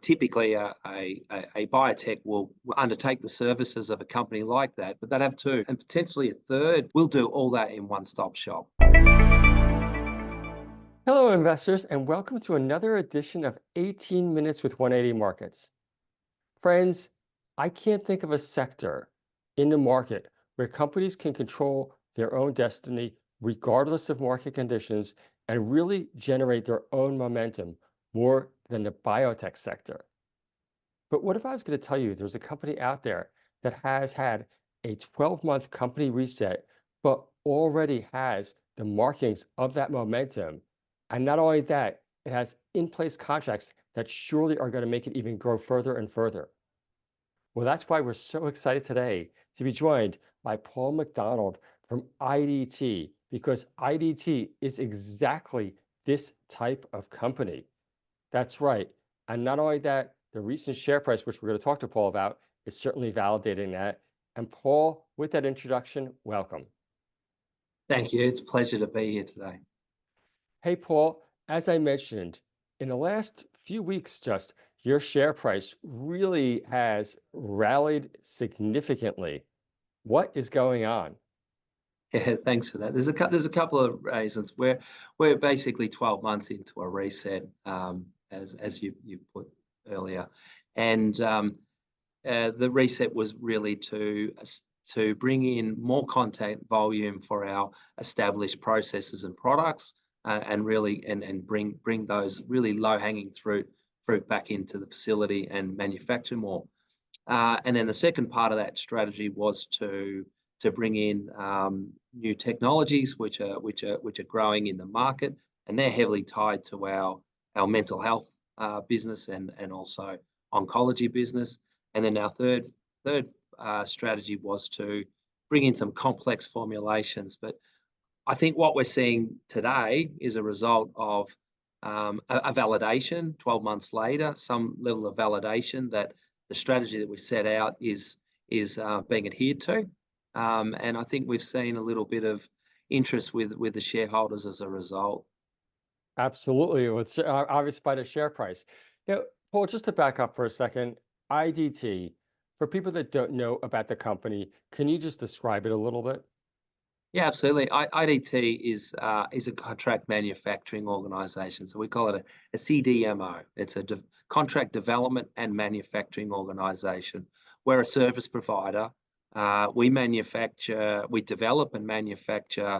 Typically, a biotech will undertake the services of a company like that, but they'd have two, and potentially a third. We'll do all that in one-stop shop. Hello, investors, and welcome to another edition of 18 Minutes with 180 Markets. Friends, I can't think of a sector in the market where companies can control their own destiny regardless of market conditions and really generate their own momentum more than the biotech sector. But what if I was going to tell you there's a company out there that has had a 12-month company reset, but already has the markings of that momentum? And not only that, it has in-place contracts that surely are going to make it even grow further and further. Well, that's why we're so excited today to be joined by Paul McDonald from IDT, because IDT is exactly this type of company. That's right. And not only that, the recent share price, which we're going to talk to Paul about, is certainly validating that. And Paul, with that introduction, welcome. Thank you. It's a pleasure to be here today. Hey, Paul, as I mentioned, in the last few weeks, just your share price really has rallied significantly. What is going on? Yeah, thanks for that. There's a couple of reasons. We're basically 12 months into a reset, as you put earlier, and the reset was really to bring in more contact volume for our established processes and products, and really bring those really low-hanging fruit back into the facility and manufacture more. And then the second part of that strategy was to bring in new technologies which are growing in the market, and they're heavily tied to our mental health business and also oncology business. And then our third strategy was to bring in some complex formulations. But I think what we're seeing today is a result of a validation 12 months later, some level of validation that the strategy that we set out is being adhered to. And I think we've seen a little bit of interest with the shareholders as a result. Absolutely. Well, it's obvious by the share price. Paul, just to back up for a second, IDT, for people that don't know about the company, can you just describe it a little bit? Yeah, absolutely. IDT is a contract manufacturing organization. So we call it a CDMO. It's a contract development and manufacturing organization. We're a service provider. We develop and manufacture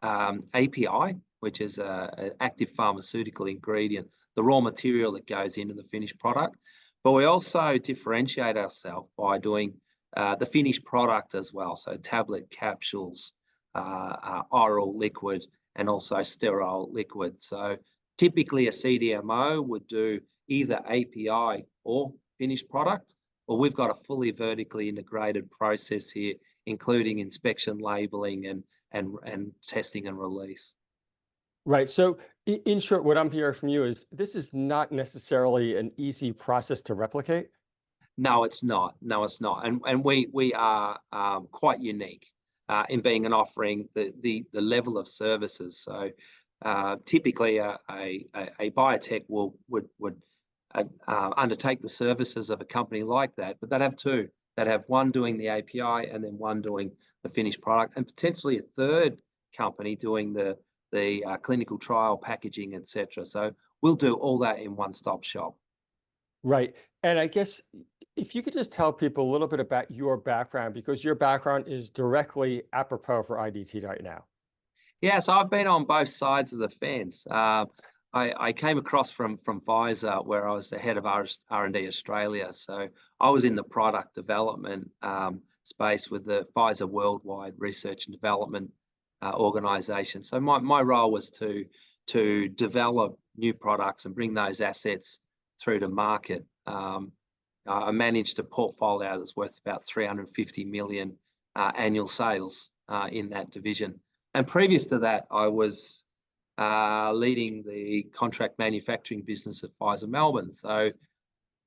API, which is an active pharmaceutical ingredient, the raw material that goes into the finished product. But we also differentiate ourselves by doing the finished product as well. So tablet, capsules, oral liquid, and also sterile liquid. So typically a CDMO would do either API or finished product, or we've got a fully vertically integrated process here, including inspection, labeling, and testing and release. Right. So in short, what I'm hearing from you is this is not necessarily an easy process to replicate. No, it's not. No, it's not. And we are quite unique in being an offering the level of services. So typically a biotech would undertake the services of a company like that, but they'd have two. They'd have one doing the API and then one doing the finished product, and potentially a third company doing the clinical trial packaging, etc. So we'll do all that in one-stop shop. Right. And I guess if you could just tell people a little bit about your background, because your background is directly apropos for IDT right now. Yeah, so I've been on both sides of the fence. I came across from Pfizer, where I was the head of R&D Australia. So I was in the product development space with the Pfizer Worldwide Research and Development Organization. So my role was to develop new products and bring those assets through to market. I managed a portfolio that's worth about 350 million annual sales in that division. And previous to that, I was leading the contract manufacturing business at Pfizer Melbourne. So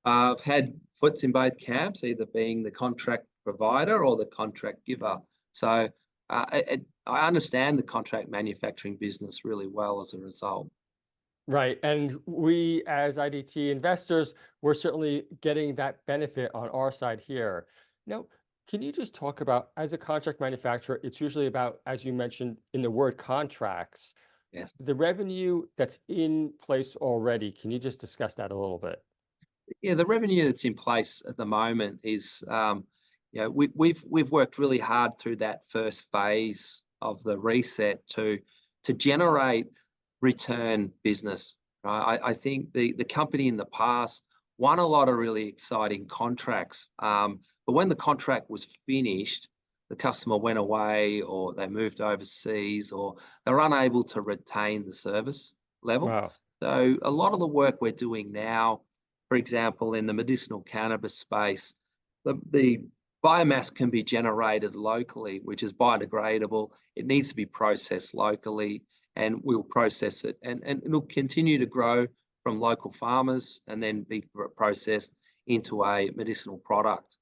I've had foots in both camps, either being the contract provider or the contract giver. So I understand the contract manufacturing business really well as a result. Right. And we, as IDT investors, we're certainly getting that benefit on our side here. Now, can you just talk about, as a contract manufacturer, it's usually about, as you mentioned in the word contracts, Yes. the revenue that's in place already. Can you just discuss that a little bit? Yeah, the revenue that's in place at the moment is, we've worked really hard through that first phase of the reset to generate return business. Right? I think the company in the past won a lot of really exciting contracts, but when the contract was finished, the customer went away, or they moved overseas, or they're unable to retain the service level. Wow. So a lot of the work we're doing now, for example, in the medicinal cannabis space, the biomass can be generated locally, which is biodegradable. It needs to be processed locally, and we'll process it, and it'll continue to grow from local farmers and then be processed into a medicinal product.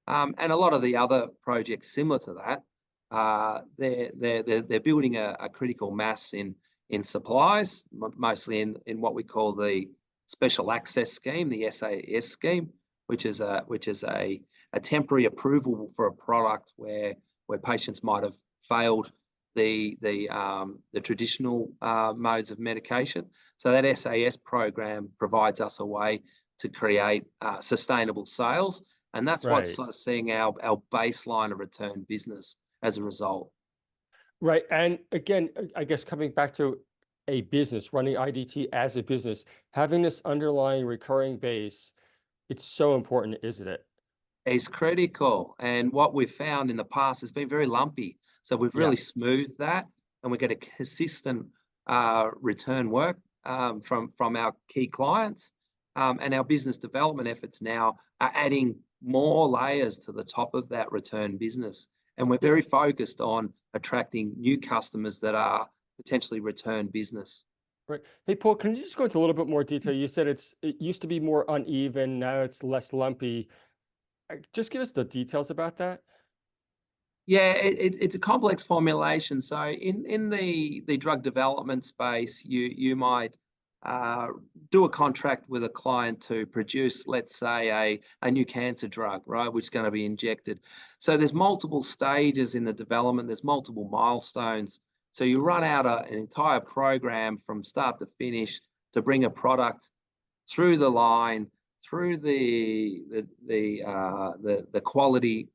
And a lot of the other projects similar to that, they're building a critical mass in supplies, mostly in what we call the special access scheme, the SAS scheme, which is a temporary approval for a product where patients might have failed the traditional modes of medication. So that SAS program provides us a way to create sustainable sales, and that's what's Right. sort of seeing our baseline of return business as a result. Right. And again, I guess coming back to a business, running IDT as a business, having this underlying recurring base, it's so important, isn't it? Is critical, and what we've found in the past has been very lumpy. So we've Yeah. really smoothed that, and we get a consistent return work from our key clients, and our business development efforts now are adding more layers to the top of that return business. And we're very focused on attracting new customers that are potentially return business. Right. Hey, Paul, can you just go into a little bit more detail? You said it used to be more uneven, now it's less lumpy. Just give us the details about that. Yeah, it's a complex formulation. So in the drug development space, you might do a contract with a client to produce, let's say, a new cancer drug, right, which is going to be injected. So there's multiple stages in the development. There's multiple milestones. So you run out an entire program from start to finish to bring a product through the line, through the quality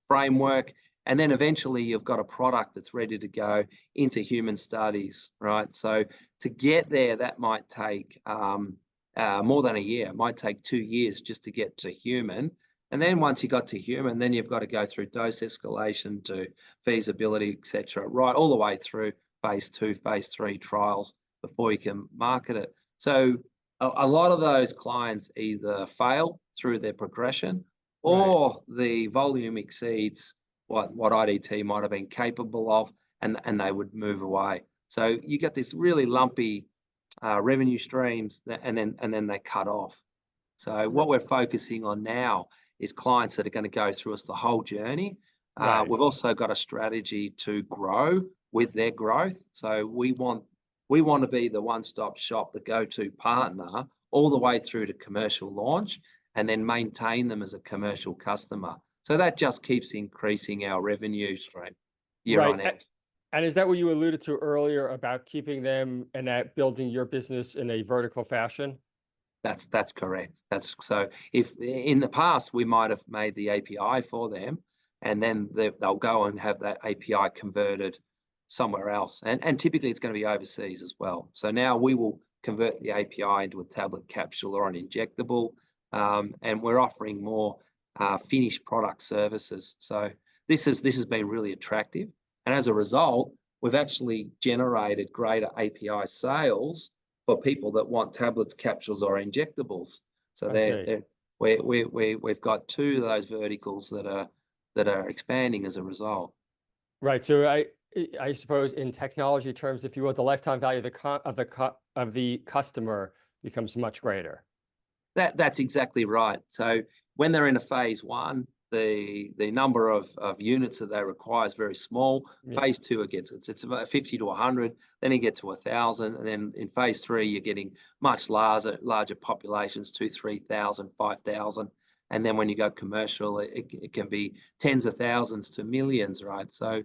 framework, and then eventually you've got a product that's ready to go into human studies, right? So to get there, that might take more than a year. It might take 2 years just to get to human. And then once you got to human, then you've got to go through dose escalation to feasibility, etc., right, all the way through phase 2, phase 3 trials before you can market it. So a lot of those clients either fail through their progression, Right. or the volume exceeds what IDT might have been capable of, and they would move away. So you get this really lumpy revenue streams, and then they cut off. So what we're focusing on now is clients that are going to go through us the whole journey. Right. We've also got a strategy to grow with their growth. So we want to be the one-stop shop, the go-to partner, all the way through to commercial launch, and then maintain them as a commercial customer. So that just keeps increasing our revenue stream year Right. on out. And is that what you alluded to earlier about keeping them and that building your business in a vertical fashion? That's correct. That's so. If in the past we might have made the API for them, and then they'll go and have that API converted somewhere else, and typically it's going to be overseas as well. So now we will convert the API into a tablet, capsule, or an injectable, and we're offering more finished product services. So this has been really attractive, and as a result, we've actually generated greater API sales for people that want tablets, capsules, or injectables. So I see. we've got 2 of those verticals that are expanding as a result. Right. So I suppose in technology terms, if you will, the lifetime value of the customer becomes much greater. That's exactly right. So when they're in a phase 1, the number of units that they require is very small. Yeah. Phase two, it's about 50 to 100. Then you get to 1,000, and then in phase three, you're getting much larger populations, 2, 3,000, 5,000. And then when you go commercial, it can be tens of thousands to millions, right? So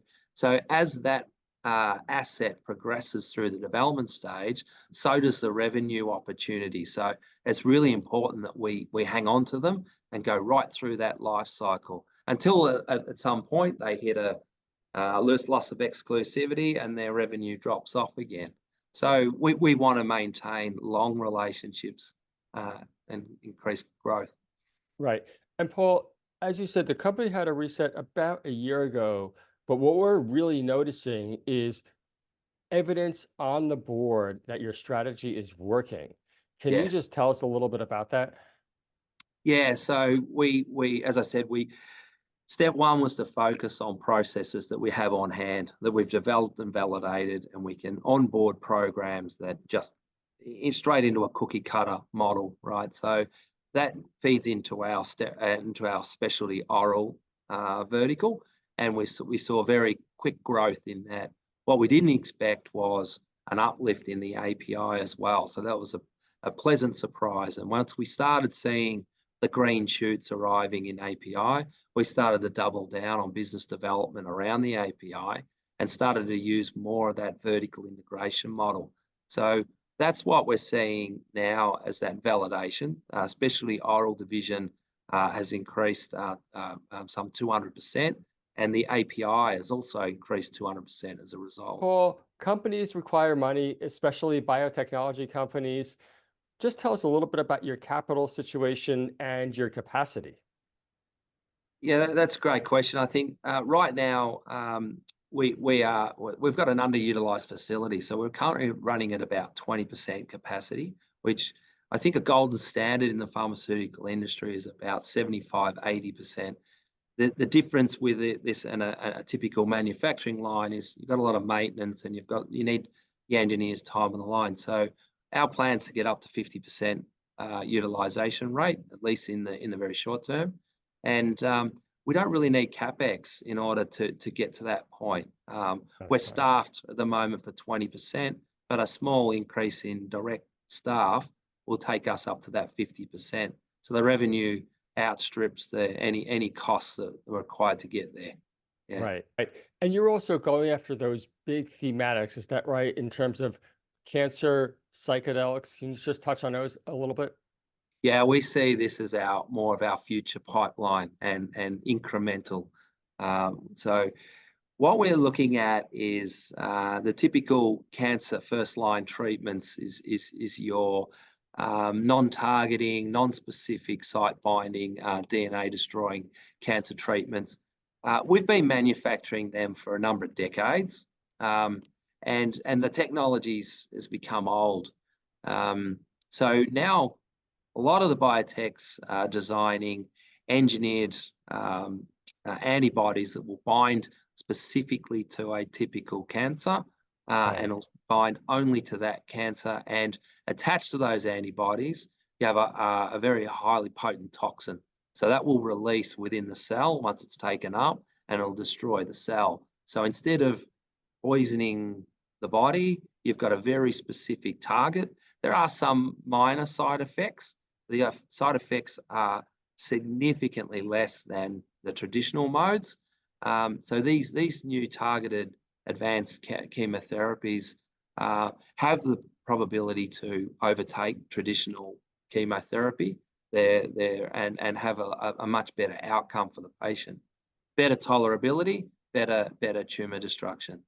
as that asset progresses through the development stage, so does the revenue opportunity. So it's really important that we hang on to them and go right through that life cycle until at some point they hit a loss of exclusivity and their revenue drops off again. So we want to maintain long relationships and increase growth. Right. And Paul, as you said, the company had a reset about a year ago, but what we're really noticing is evidence on the board that your strategy is working. Can you Yes. just tell us a little bit about that? Yeah. So as I said, step one was to focus on processes that we have on hand, that we've developed and validated, and we can onboard programs that just straight into a cookie cutter model, right? So that feeds into our specialty oral vertical, and we saw very quick growth in that. What we didn't expect was an uplift in the API as well. So that was a pleasant surprise. And once we started seeing the green shoots arriving in API, we started to double down on business development around the API and started to use more of that vertical integration model. So that's what we're seeing now as that validation, especially oral division has increased some 200%, and the API has also increased 200% as a result. Paul, companies require money, especially biotechnology companies. Just tell us a little bit about your capital situation and your capacity. Yeah, that's a great question. I think right now we've got an underutilized facility, so we're currently running at about 20% capacity, which I think a golden standard in the pharmaceutical industry is about 75, 80%. The difference with this and a typical manufacturing line is you've got a lot of maintenance and you need the engineers' time on the line. So our plans to get up to 50% utilization rate, at least in the very short term. And we don't really need CapEx in order to get to that point. We're staffed at the moment for 20%, but a small increase in direct staff will take us up to that 50%. So the revenue outstrips any costs that are required to get there. Yeah. Right. And you're also going after those big thematics, is that right? In terms of cancer, psychedelics, can you just touch on those a little bit? Yeah, we see this as more of our future pipeline and incremental. So what we're looking at is the typical cancer first line treatments is your non-targeting, non-specific site binding, DNA destroying cancer treatments. We've been manufacturing them for a number of decades, and the technologies has become old. So now a lot of the biotechs are designing engineered antibodies that will bind specifically to a typical cancer and will bind only to that cancer, and attached to those antibodies you have a very highly potent toxin. So that will release within the cell once it's taken up, and it'll destroy the cell. So instead of poisoning the body, you've got a very specific target. There are some minor side effects. The side effects are significantly less than the traditional modes. So these new targeted advanced chemotherapies have the probability to overtake traditional chemotherapy and have a much better outcome for the patient. Better tolerability, better tumor destruction.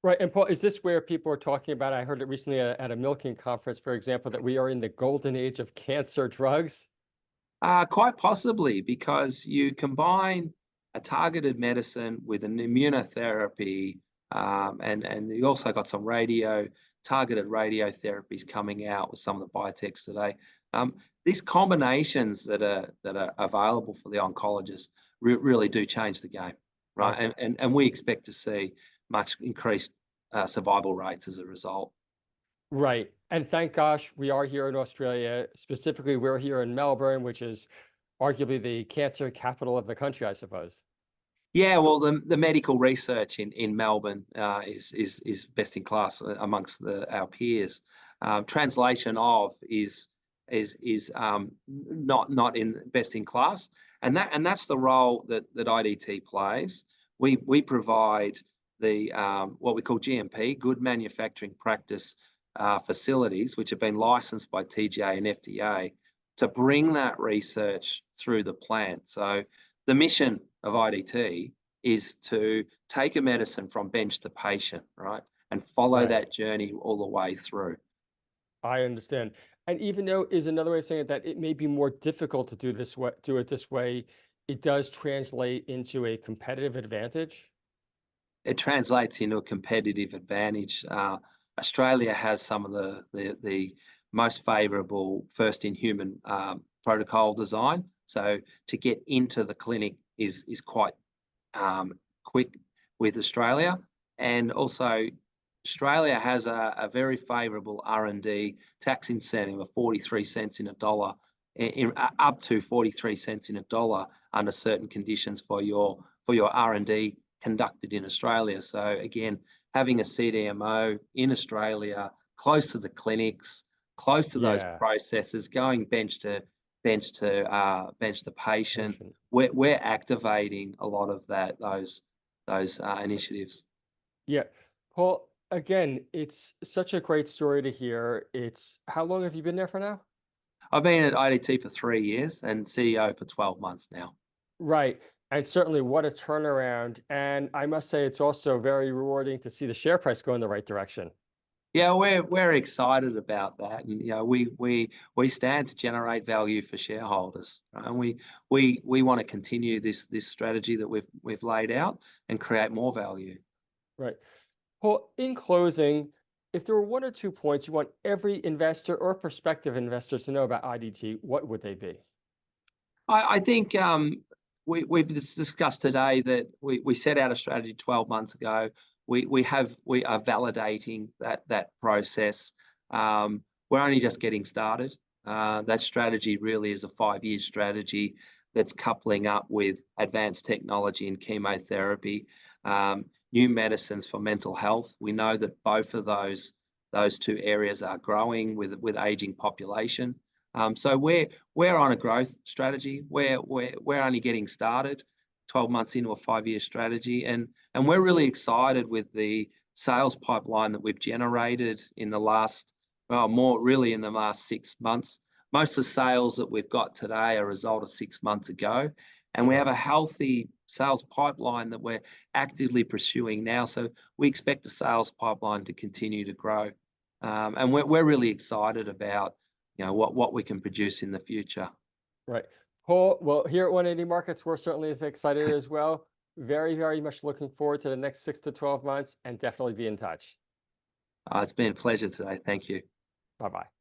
Right. And Paul, is this where people are talking about, I heard it recently at a Milken conference, for example, that we are in the golden age of cancer drugs? Quite possibly, because you combine a targeted medicine with an immunotherapy, and you also got some targeted radiotherapies coming out with some of the biotechs today. These combinations that are available for the oncologist really do change the game, right? And we expect to see much increased survival rates as a result. Right. And thank gosh we are here in Australia. Specifically, we're here in Melbourne, which is arguably the cancer capital of the country, I suppose. Yeah, well, the medical research in Melbourne is best in class amongst our peers. Translation of is not in best in class, and that's the role that IDT plays. We provide the what we call GMP, good manufacturing practice facilities, which have been licensed by TGA and FDA to bring that research through the plant. So the mission of IDT is to take a medicine from bench to patient, right? And follow Right. that journey all the way through. I understand. And even though is another way of saying it that it may be more difficult to do it this way, it does translate into a competitive advantage. It translates into a competitive advantage. Australia has some of the most favourable first in human protocol design. So to get into the clinic is quite quick with Australia, and also Australia has a very favourable R&D tax incentive of 43 cents in a dollar, up to 43 cents in a dollar under certain conditions for your R&D conducted in Australia. So again, having a CDMO in Australia, close to the clinics, close to those Yeah. processes, going bench to patient, Patient. we're activating a lot of those initiatives. Yeah. Paul, again, it's such a great story to hear. It's how long have you been there for now? I've been at IDT for 3 years and CEO for 12 months now. Right. And certainly what a turnaround. And I must say it's also very rewarding to see the share price go in the right direction. Yeah, we're excited about that, and we stand to generate value for shareholders, right? And we want to continue this strategy that we've laid out and create more value. Right. Well, in closing, if there were one or two points you want every investor or prospective investors to know about IDT, what would they be? I think we've discussed today that we set out a strategy 12 months ago. We are validating that process. We're only just getting started. That strategy really is a 5-year strategy that's coupling up with advanced technology and chemotherapy, new medicines for mental health. We know that both of those two areas are growing with aging population. So we're on a growth strategy. We're only getting started, 12 months into a 5-year strategy, and we're really excited with the sales pipeline that we've generated in the last, well, more really in the last 6 months. Most of the sales that we've got today are a result of 6 months ago, and we have a healthy sales pipeline that we're actively pursuing now. So we expect the sales pipeline to continue to grow, and we're really excited about what we can produce in the future. Right. Paul, well, here at 180 Markets, we're certainly as excited as well. Very, very much looking forward to the next 6 to 12 months and definitely be in touch. It's been a pleasure today. Thank you. Bye bye.